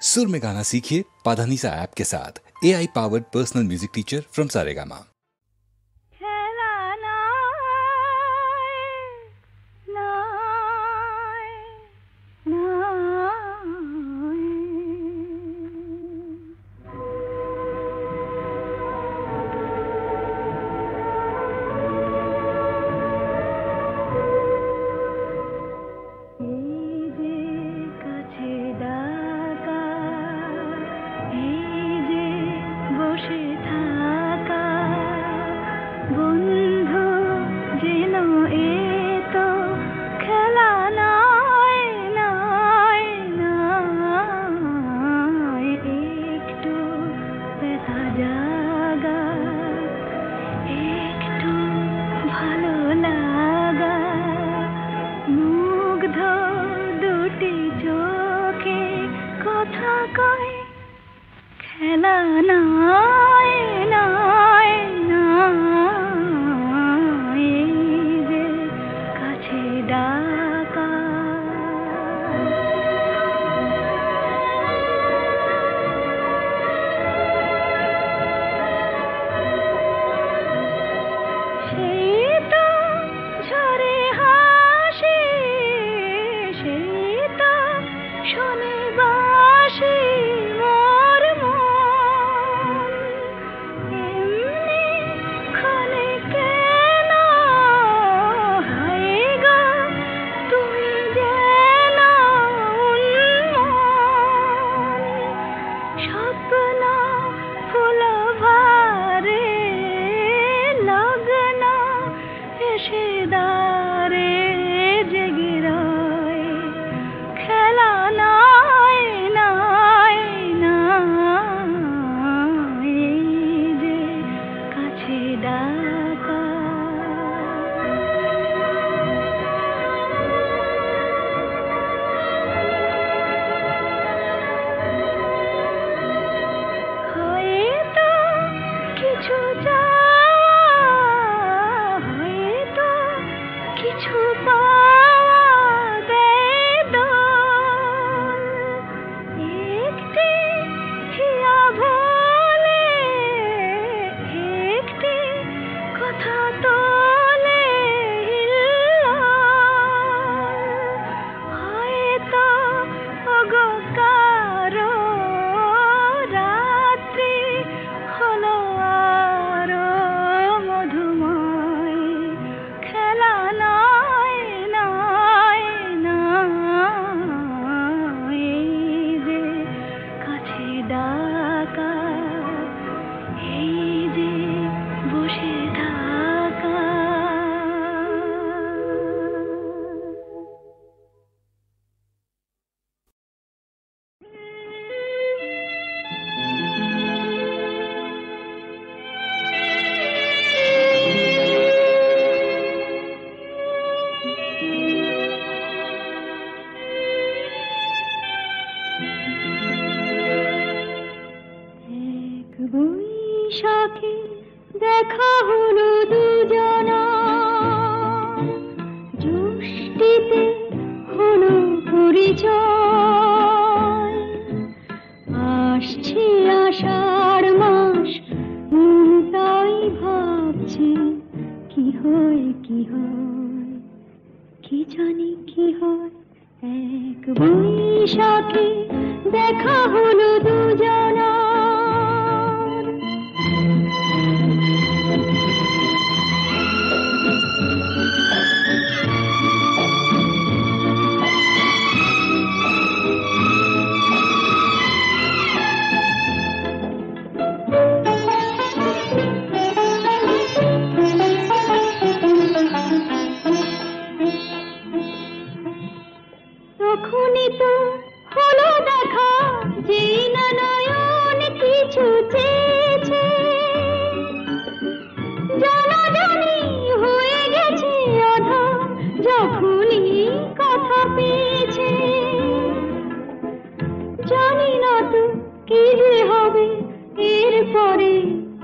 सुर में गाना सीखिए पाधानीसा ऐप के साथ। AI powered personal music teacher from Saregama.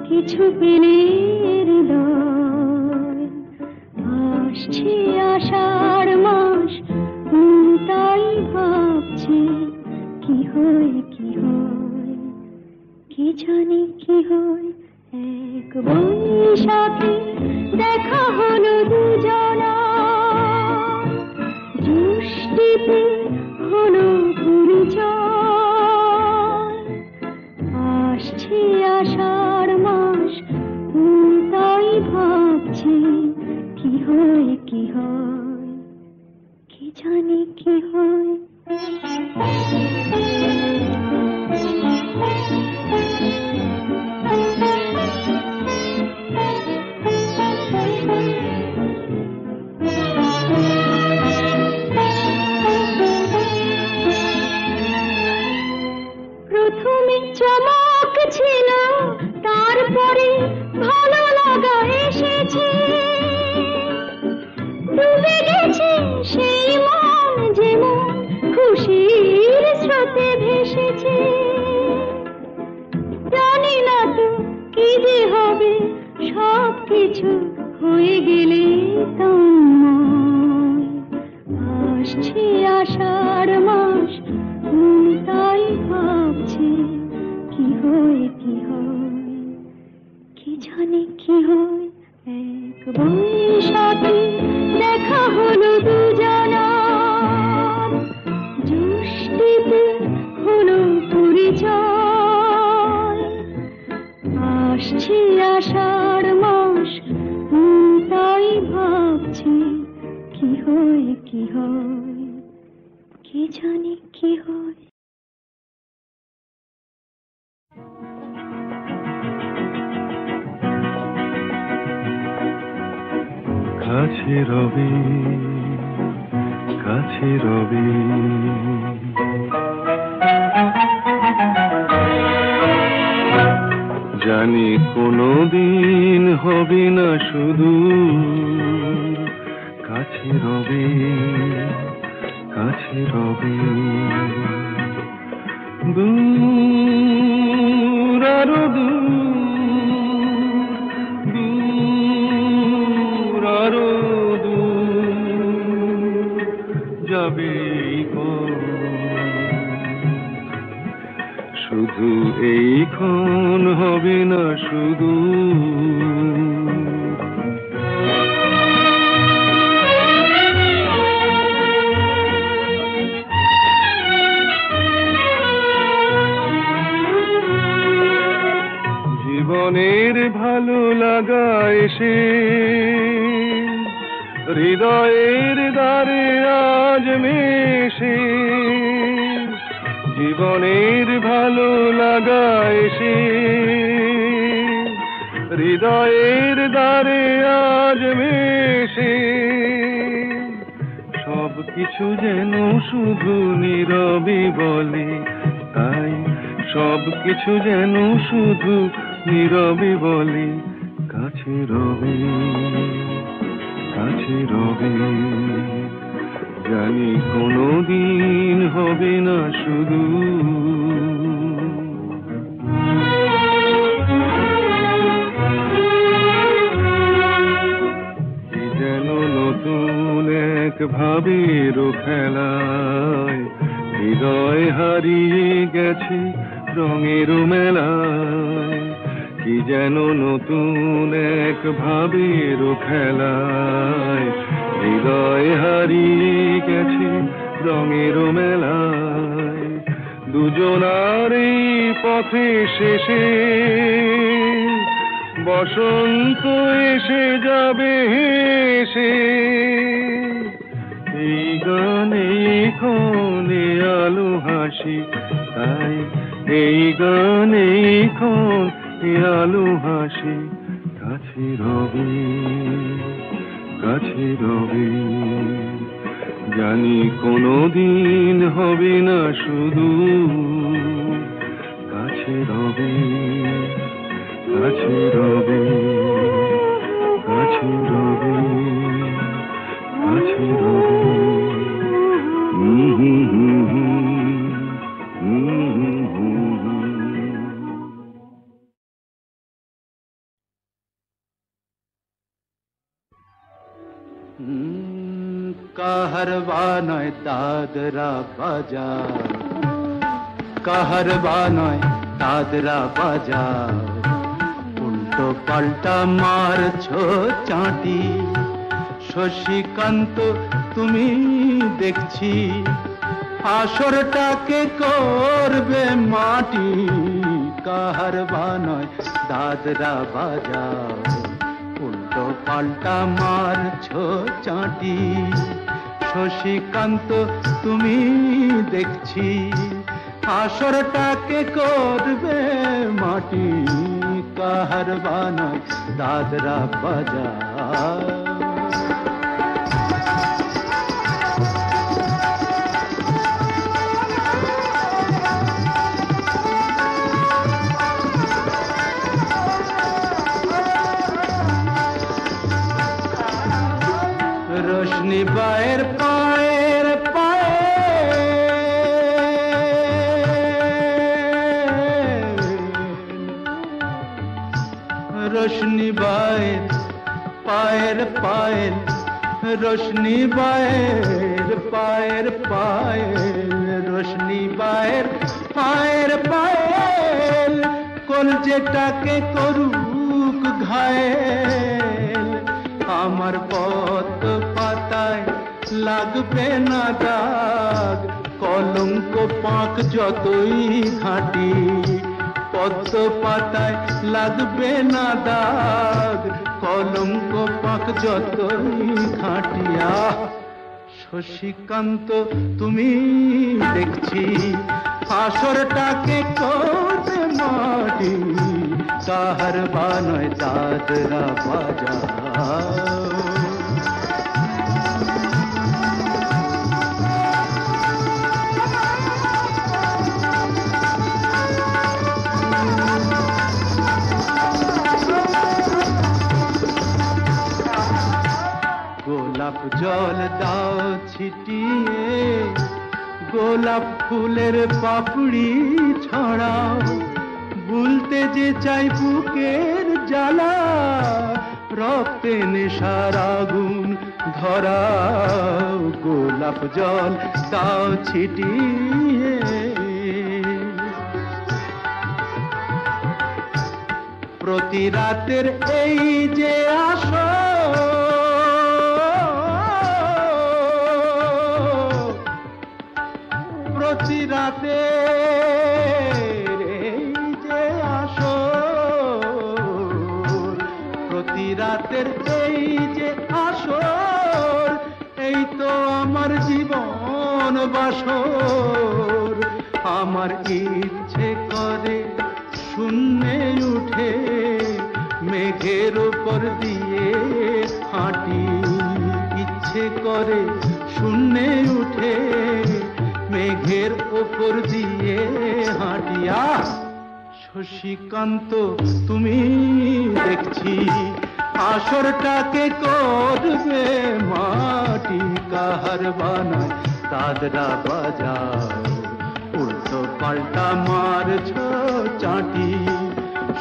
কিছু পেলে হৃদয় আসছে আষাঢ় মাস, তাই ভাবছি কি হয় কি হয়, কি জানি কি হয়। এক বৈশাখী দেখা হলো দুজনা, জুষ্টিতে হলো পরিচয়। আসছে আষাঢ় মাস, তাই ভাবছি কি হয় কি হয়, কি জানি কি হয়। প্রথমে চমক ছিল, তারপরে ভালো লাগা এসেছে। ডুবে গেছে সেই মন, যেমন খুশির স্রোতে ভেসেছে। জানি না তো কি যে হবে, সব কিছু হয়ে গেলে তন্ময়। আসছে আষাঢ় মাস, তাই ভাবছি কি হয় কি হয়, কি জানি কি হয়। এক বৈশাখী দেখা হলো দুজনার, জুষ্টিতে হলো পরিচয়। আসছে আষাঢ় মাস, তাই ভাবছি কি হয় কি হয়, কি জানি কি হয়। কাছে রবি, কাছে রবি, জানি কোনোদিন হবে না শুধু। কাছে রবি, কাছে রবি, দূর আরো দূর, দূর আরো দূর যাবে শুধু এইক্ষণ হবে না শুধু। জীবনের ভালো লাগা এসে হৃদয়ের দ্বারে আজ মেশে। জীবনের ভালো লাগা এসে হৃদয়ের দ্বারে আজ মেশে। সব কিছু যেন শুধু নীরবই বলে, তাই সব কিছু যেন শুধু নীরবই বলে। কাছে রবি, কাছে রবি, জানি কোনোদিন হবে না শুধু। কি যেন নতুন এক ভাবের খেলায় হৃদয় হারিয়ে গেছে রঙের মেলায়। কি যেন নতুন এক ভাবের খেলায় হৃদয় হারিয়ে গেছে রঙের মেলায়। দুজনার এই পথে শেষে বসন্ত এসে যাবে হেসে। এই গানে ক্ষণে আলো হাসি, তাই এই গানে ক্ষণে আলো হাসি। কাছে রবি, কাছে রবি, জানি কোনোদিন হবে না শুধু। কাছে রবি, কাছে রবি, কাছে রবি, কাছে রবি। কাহারবা নয় দাদরা বাজার, কাহার বা নয় দাদরা বাজাও উল্টো পাল্টা মারছো চাঁটি শশীকান্ত তুমি দেখছি আসরটাকে করবে মাটি কাহার বা নয় দাদরা বাজাও উল্টো পাল্টা মারছো চাঁটি শশীকান্ত তুমি দেখছি আসরটাকে করবে মাটি কাহার বা নয় দাদরা বাজাও रोशनी बाहर पाएर पाए रोशनी बाहर पाएर पाएर रोशनी बाहर पाएर पाएर रोशनी बाहर पाएर पाएर কলজেটাকে করুক ঘায়েল আমার পথ পাতায় লাগবে না দাগ কলঙ্ক পাক যতই ঘাঁটি পদ্ম পাতায় লাগবে না দাগ কলঙ্ক পাক যতই ঘাঁটিয়া শশীকান্ত তুমি দেখছি আসরটাকে করবে মাটি কাহার বা নয় দাদরা বাজাও গোলাপ জল দাও ছিটিয়ে গোলাপ ফুলের পাপড়ি ছড়াও ভুলতে যে চাই বুকের জ্বালা রক্তে নেশার আগুন ধরাও গোলাপ জল দাও ছিটিয়ে প্রতি রাতের এই যে আসো প্রতি রাতের এই যে আসর প্রতি রাতের এই যে আসর এই তো আমার জীবন বাসর আমার ইচ্ছে করে শূন্যে উঠে মেঘের উপর দিয়ে হাঁটি ইচ্ছে করে শূন্যে উঠে মেঘের উপর দিয়ে হাঁটিয়া শশীকান্ত তুমি দেখছি আসরটাকে করবে মাটি কাহার বা নয় দাদরা বাজাও উল্টো পাল্টা মারছো চাঁটি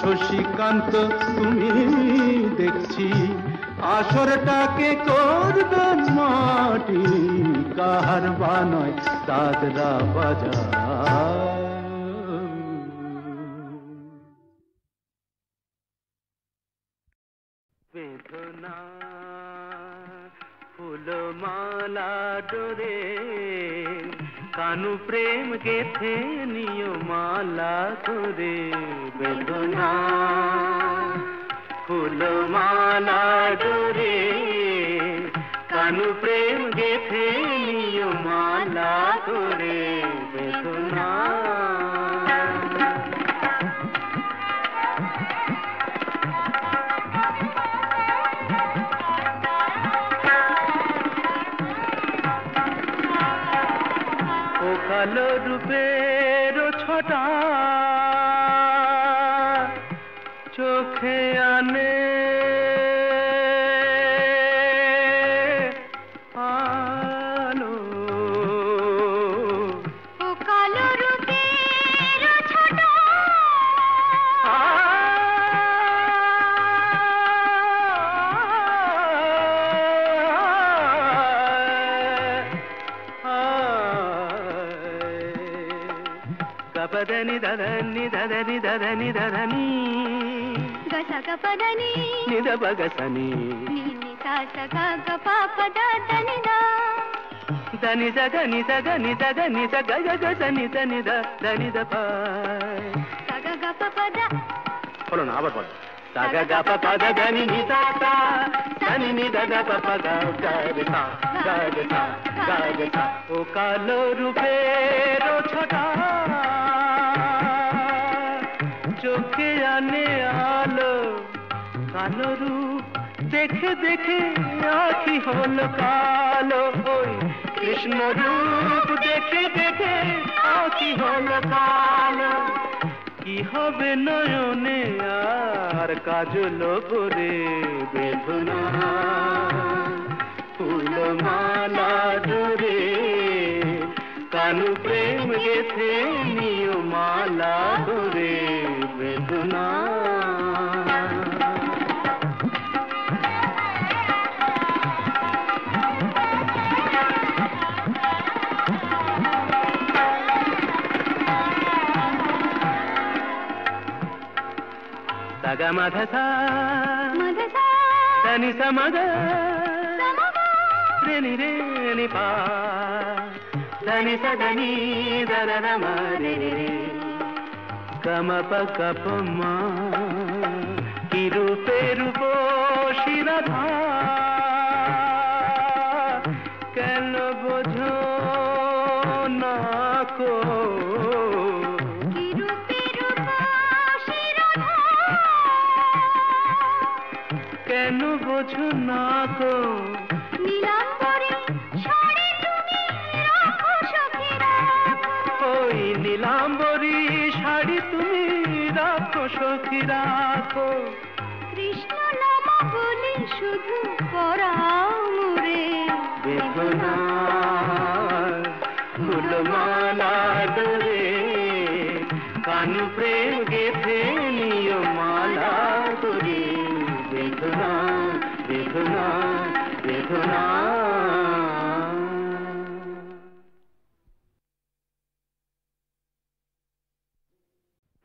শশীকান্ত তুমি দেখছি আসরটাকে করবে মাটি কাহার বা নয় দাদরা বাজাও বেদনা ফুলমালা ডোরে কানু প্রেম গেথে নিয় মালা করে বেদনা ফুলমালা ডোরে কানু প্রেম গেথে নিয় মালা করে বেদনা কালো রূপের ছটা চোখে আনে আলো ও কালো রূপের ছটা ని దద ని దద ని దద ని దద ని గసగ పదని నిద బగసని నిని సాసగ గపపద దనిదా దని సగ ని సగ ని సగ ని సగ గగ సని సని ద దని ద ప సగ గపపద বলো না আবার বলো సగ గప పద దని ని త దని ని దద ప ప గ గ রে সা గ রে সা గ রে সা ও কালো রূপের ছোটা চোখে আনে আলো কালো রূপ দেখে দেখে আখি হলো কালো ওই কৃষ্ণ রূপ দেখে দেখে আখি হলো কালো কি হবে নয়নে আর কাজল করে বেদনা ফুলমালা ধরে কানু প্রেম গেথে নিয় মালা ধরে বেদনা సగ మధసా మదసా దని సమగ సమగ రేని రేని పా దని సదని దర రే రే గమ ప కప మా কি রূপে রূপ শিরাধা কেন বোঝো না কো কি রূপে রূপ শিরোধা কেন বোঝো না কো নীলাম্বরে শাড়ি তুমি রাখো সখী রাখো ওই নীলাম্বরী শাড়ি তুমি রাখো সখী রাখো কৃষ্ণ নাম বলি শুধু পরাও মুরে বেদনা ফুলমালা ধরে কানু প্রেম গেথে নিয় মালা ধরে বেদনা বেদনা বেদনা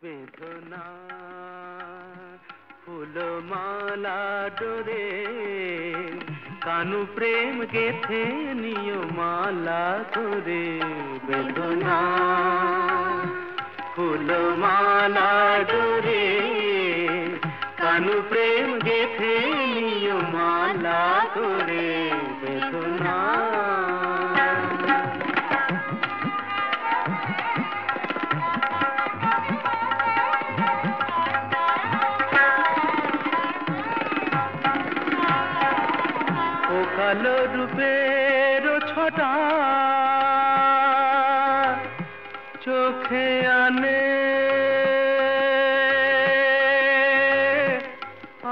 বেদনা ফুলমালা ডোরে কানু প্রেম গেথে নিয় মালা ধরে বেদনা ফুলমালা ডোরে কানু প্রেম গেথে নিয় মালা ধরে বেদনা কালো রূপের ছোটা চোখে আনে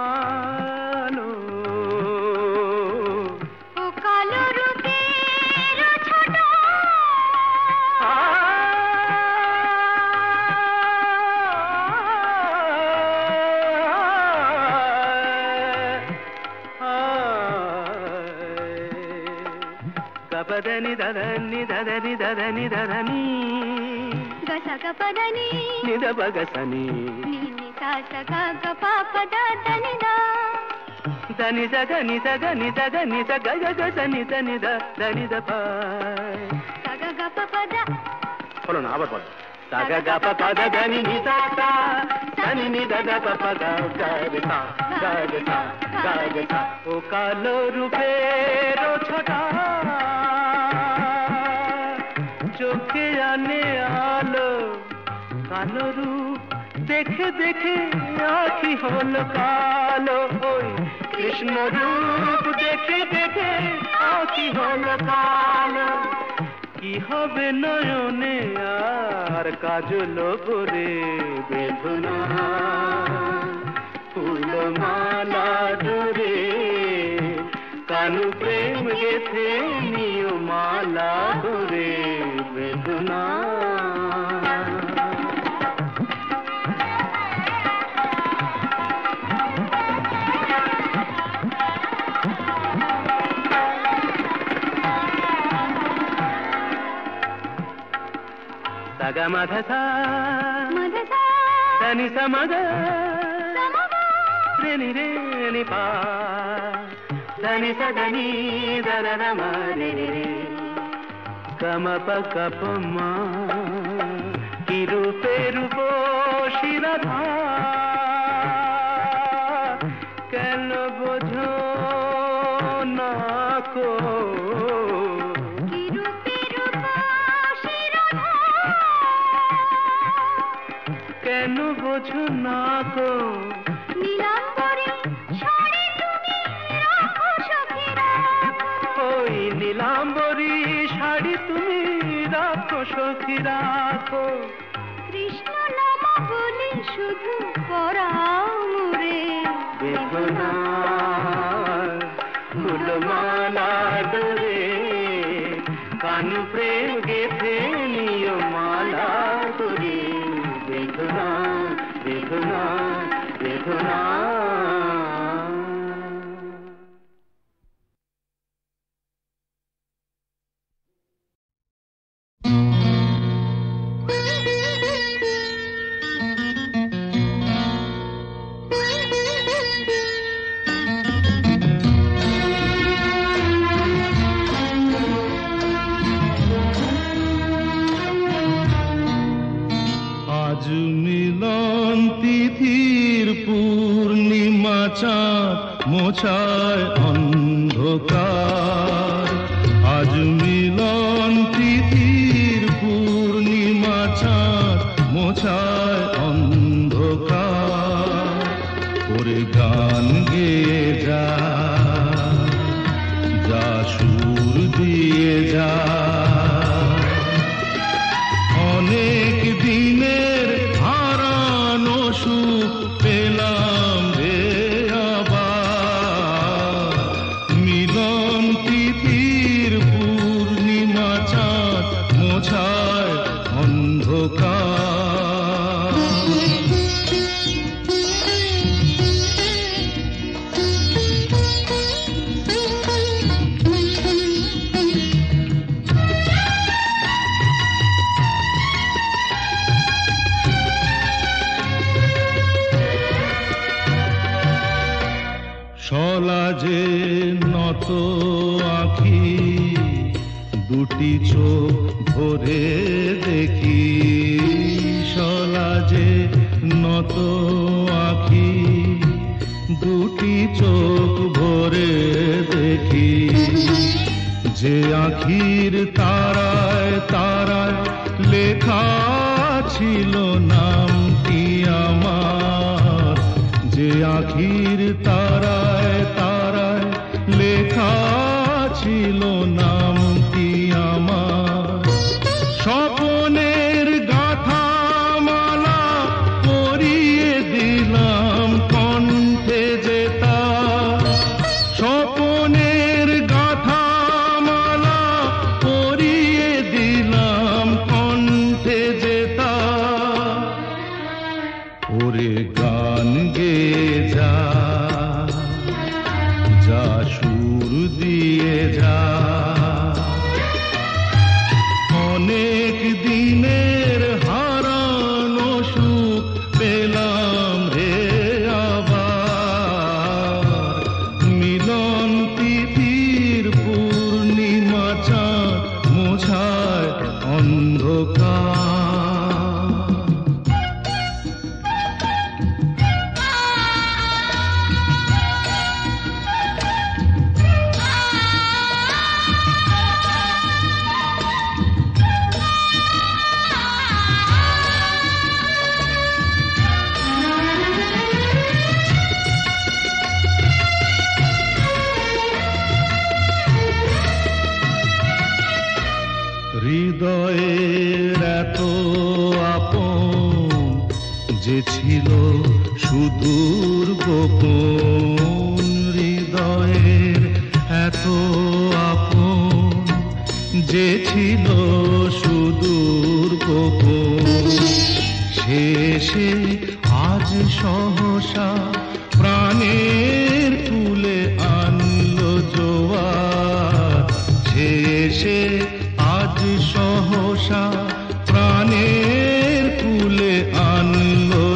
আলো ও কালো রূপের ছোট గపదని దదని దదని దదని దదని గసగ పదని నిద బగసని నిని సాసగ గపపద దనిదా దని సగ ని సగ ని సగ ని సగ గగ సని సని ద దని ద ప సగ గపపద বলো না আবার বলো సగ గప పద దని ని త దని ని ద ద ప ప గ గ রে সা గ রে সా గ রে সা ও কালো রূপের ছোটা চোখে আনে আলো কালো রূপ দেখে দেখে আখি হলো কালো ওই কৃষ্ণ রূপ দেখে দেখে আখি হলো কালো কি হবে নয়নে আর কাজল করে বেদনা ফুলমালা ধরে কানু প্রেম গেথে নিয় মালা ধরে বেদনা సగ మధసా సని సమగ రేని రేని పా దని సదని దరనమ రే గమ పగ పమ কিরূপে রূপ শিরাধা কেন বোঝো না কো কিরূপে রূপ শিরাধা কেন বোঝো না কো নীলাম্বরী শাড়ি তুমি রাখো সখী রাখো ওই নীলাম্বরী শাড়ি তুমি রাখো সখী রাখো কৃষ্ণ নাম বলি শুধু পরাও মোরে বেদনা ফুলমালা ডোরে কান প্রেম গেথে নিয় মালা করে বেদনা বেদনা বেদনা আজ মিলন তিথির পূর্ণিমা চাঁদ মোছায় অন্ধকার আজ মিলন তিথির পূর্ণিমা চাঁদ মোছায় অন্ধকার ওরে গান গেয়ে যা যা সুর দিয়ে যা অনেক দিনের হারানো সুখ পেলাম রে আবার মিলন তিথির পূর্ণিমা চাঁদ মোছায় অন্ধকার সলাজে নত আঁখি দুটি চোখ ভরে দেখি সলাজে নত আঁখি দুটি চোখ ভরে দেখি যে আঁখির তারায় তারায় লেখা ছিল নামটি আমার যে আঁখির তারায় তারায় লেখা ছিল নামটি আমার স্বপনের গাথা মালা পরিয়ে দিলাম কণ্ঠে যেতা স্বপনের গাথা মালা পরিয়ে দিলাম কণ্ঠে যেতা ওরে গান গেয়ে যা যা সুর দিয়ে যা অনেক দিনের হারানো সুখ পেলাম রে আবার মিলন তিথির পূর্ণিমা চাঁদ মোছায় অন্ধকার হৃদয়ের এত আপন যে ছিল সুদূর গোপন হৃদয়ের এত আপন যে ছিল সুদূর গোপন শেষে আজ সহসা প্রাণের কুলে আনলো জোয়ার শেষে আজ সহসা প্রাণের কুলে আনলো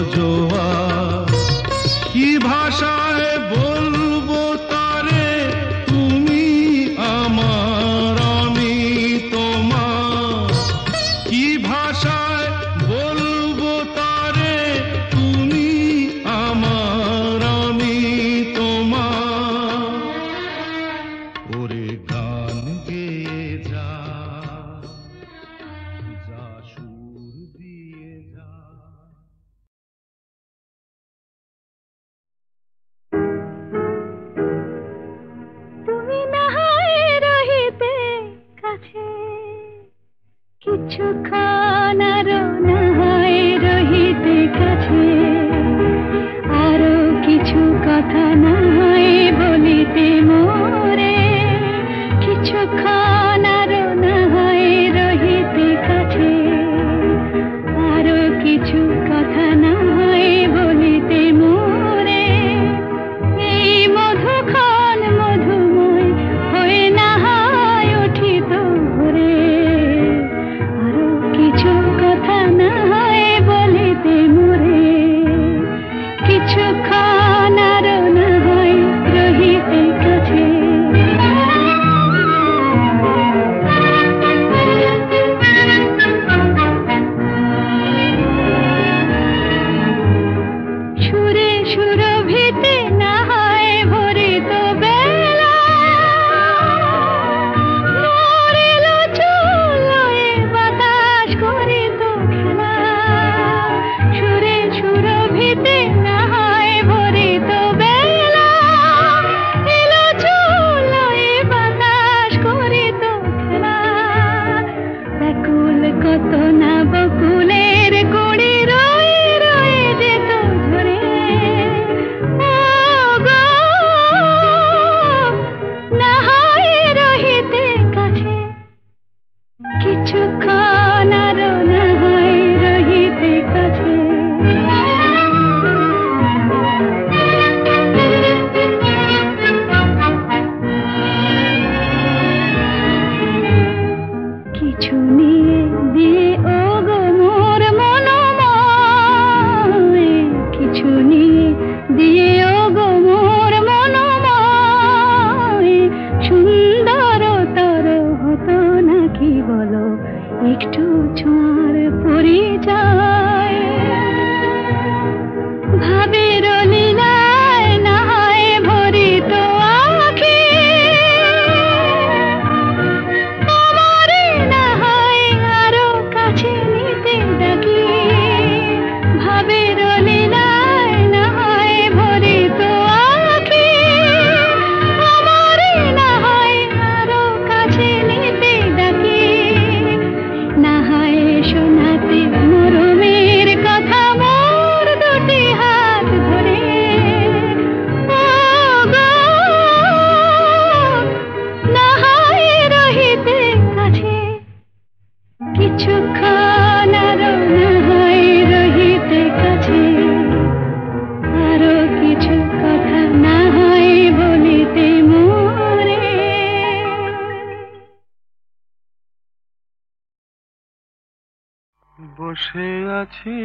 বসে আছি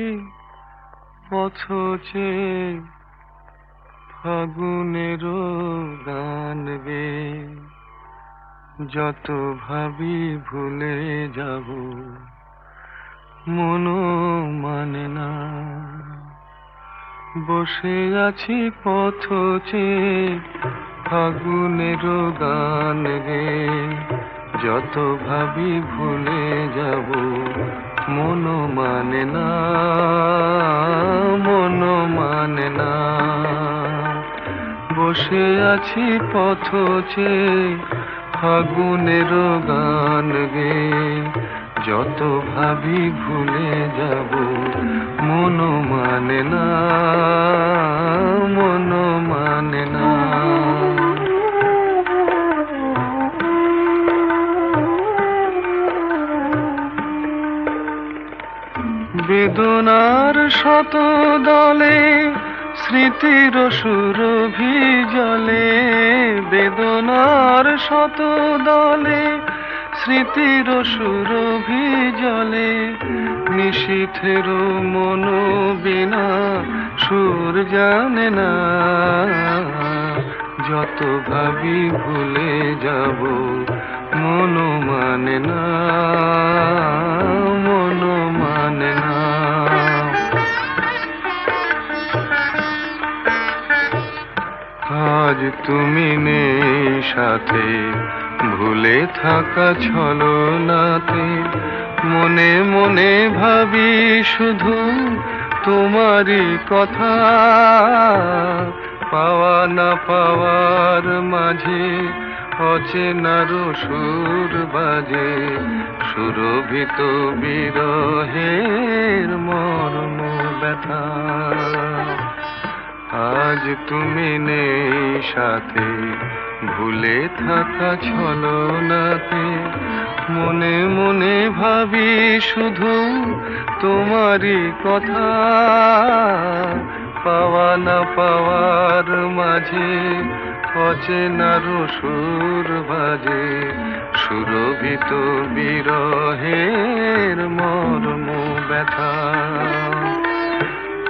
পথচে ফাগুনেরও গান গে, যত ভাবি ভুলে যাব মনও মানে না। বসে আছি পথচে ফাগুনেরও গান গে, যত ভাবি ভুলে যাব মনও মানে না, মনও মানে না। বসে আছি পথচে ফাগুনেরও গান গে, যত ভাবি ভুলে যাব মনও মানে না, মনও মানে না। বেদনার শত দলে স্মৃতির সুরভি জলে, বেদনার শত দলে স্মৃতির সুরভি জলে, নিশীথের মন বিনা সুর জানে না, যত ভাবি ভুলে যাব মনও মানে না, মনও মানে না। আজ তুমি নেই সাথে, ভুলে থাকা ছলনাতে, মনে মনে ভাবি শুধু তোমারই কথা। পাওয়া না পাওয়ার মাঝে অচেনার সুর বাজে, সুরভিত বিরহের মর্ম ব্যথা। আজ তুমি নেই সাথে, ভুলে থাকা ছলনাতে, মনে মনে ভাবি শুধু তোমারই কথা। পাওয়া না পাওয়ার মাঝে অচেনার সুর বাজে, সুরভিত বিরহের মর্ম ব্যথা।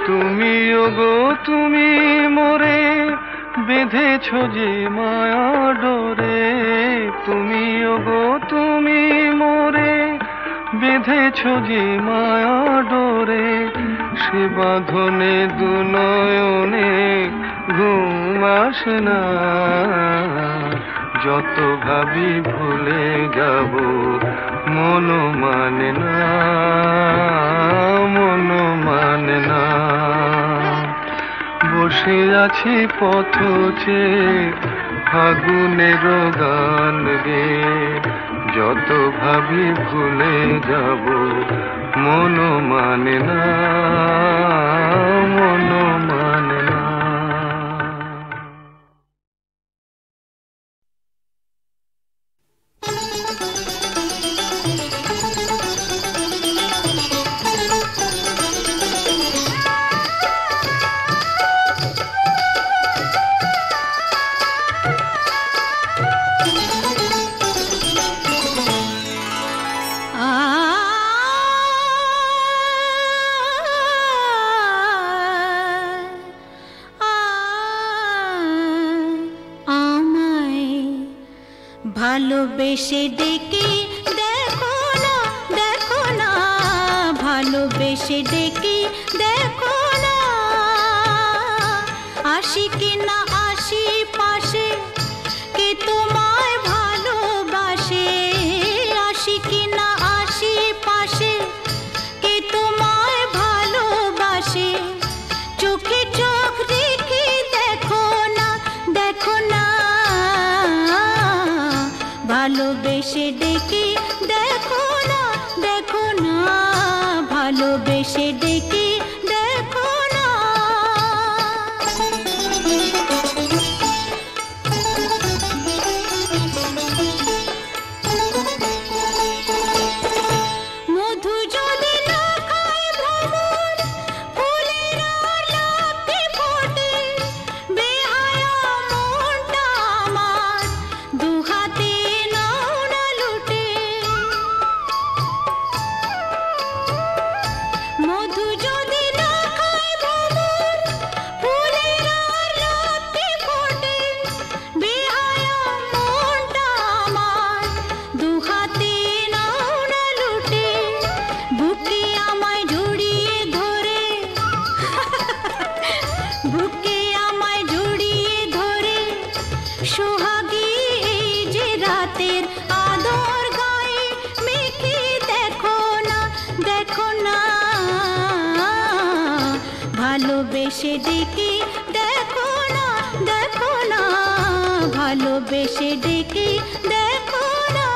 তুমি ওগো তুমি মোরে বেঁধেছ যে মায়া ডোরে, তুমি ওগো তুমি মোরে বেঁধেছ যে মায়া ডোরে, সে বাঁধনে দুনয়নে ঘুম আসে না, যত ভাবি ভুলে যাব মনও মানে না, মনও মানে না। বসে আছি পথচে ফাগুনেরও গান গে, যত ভাবি ভুলে যাব মনও মানে না, মনও মানে না। ভালোবেসে ডেকে দেখো না, দেখো না, ভালোবেসে ডেকে দেখো না, আসি কি না আসি পাশে কে তোমায় ভালোবাসে, আসি কি না আসি পাশে কে তোমায় ভালোবাসে, চোখে চোখ রেখে দেখো না, দেখো না, ভালোবেসে ডেকে দেখো না, দেখো না, ভালোবেসে ডেকে দেখো না। মধু যদি না খায় ভ্রমর, ফুলের আর লাফতে ফোটে, বেহায়া মনটা আমার দুহাতে নাও না লুটে, ভালোবেসে ডেকে দেখো না, দেখো না, ভালোবেসে ডেকে দেখো না।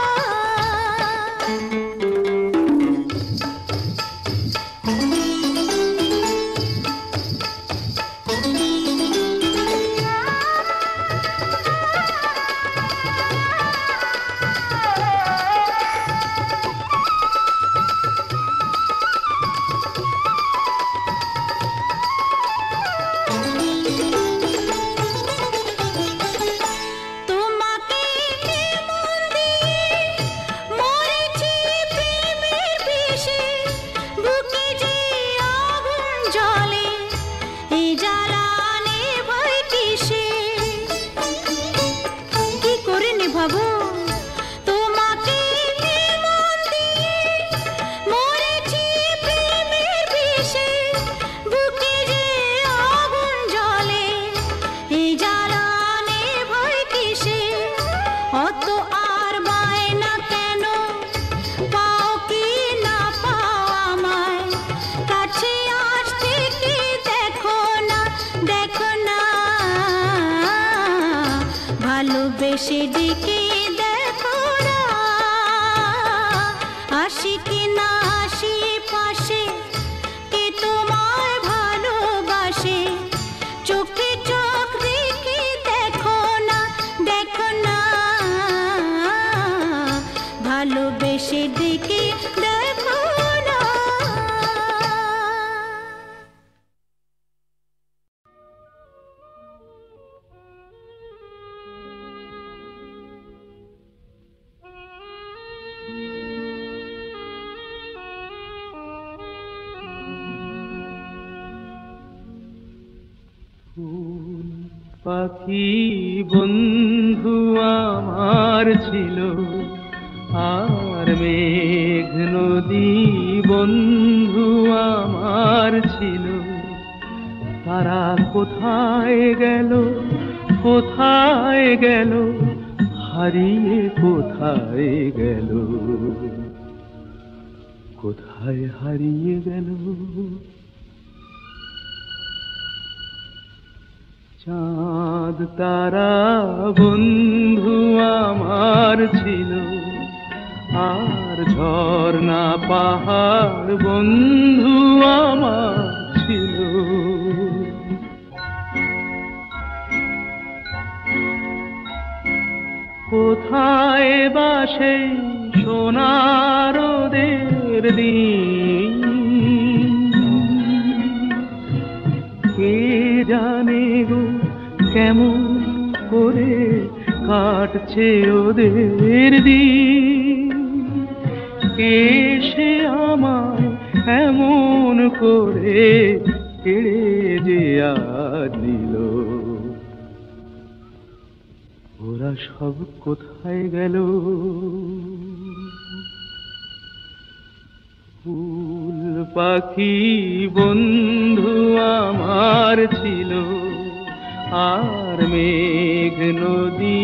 ভালোবেসে ডেকে দেখো না, আসি কি না আসি পাশে, কে তোমায় ভালোবাসে, চোখে চোখ রেখে দেখো না, দেখো না, ভালোবেসে ডেকে দেখো না। পাখি বন্ধু আমার ছিল, আর মেঘ নদী বন্ধু আমার ছিল, তারা কোথায় গেল, কোথায় গেল, হারিয়ে কোথায় গেল, কোথায় হারিয়ে গেল। চাঁদ তারা বন্ধু আমার ছিল, আর ঝর্ণা পাহাড় বন্ধু আমার ছিল, কোথায় বা সেই সোনার রোদের দিন, কে জানে গো কেমন করে কাটছে ওদের দিন, কে সে আমায় এমন করে কেড়ে যে আজ নিল, ওরা সব কোথায় গেল। ফুল পাখি বন্ধু আমার ছিল, আর মেঘ নদী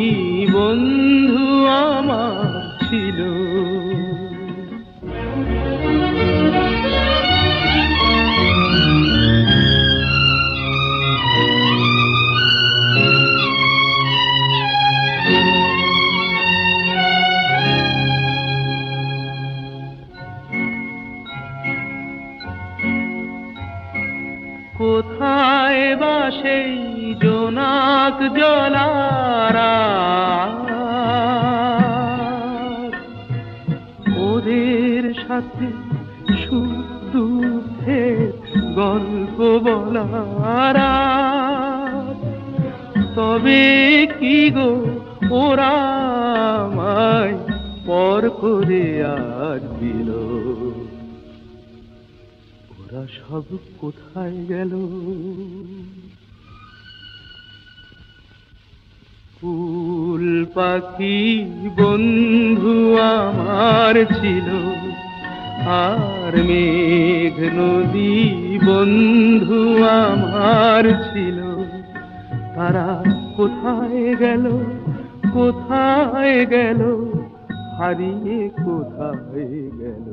বন্ধু আমার ছিল, কোথায় বা সেই জোনাক জলারা, ওদের সাথে সুখ দুঃখের গল্প বলারা, তবে কি গো ওরা আমায় পর করে আজ দিল, ওরা সব কোথায় গেল। ফুল পাখি বন্ধু আমার ছিল, আর মেঘ নদী বন্ধু আমার ছিল, তারা কোথায় গেল, কোথায় গেল, হারিয়ে কোথায় গেল।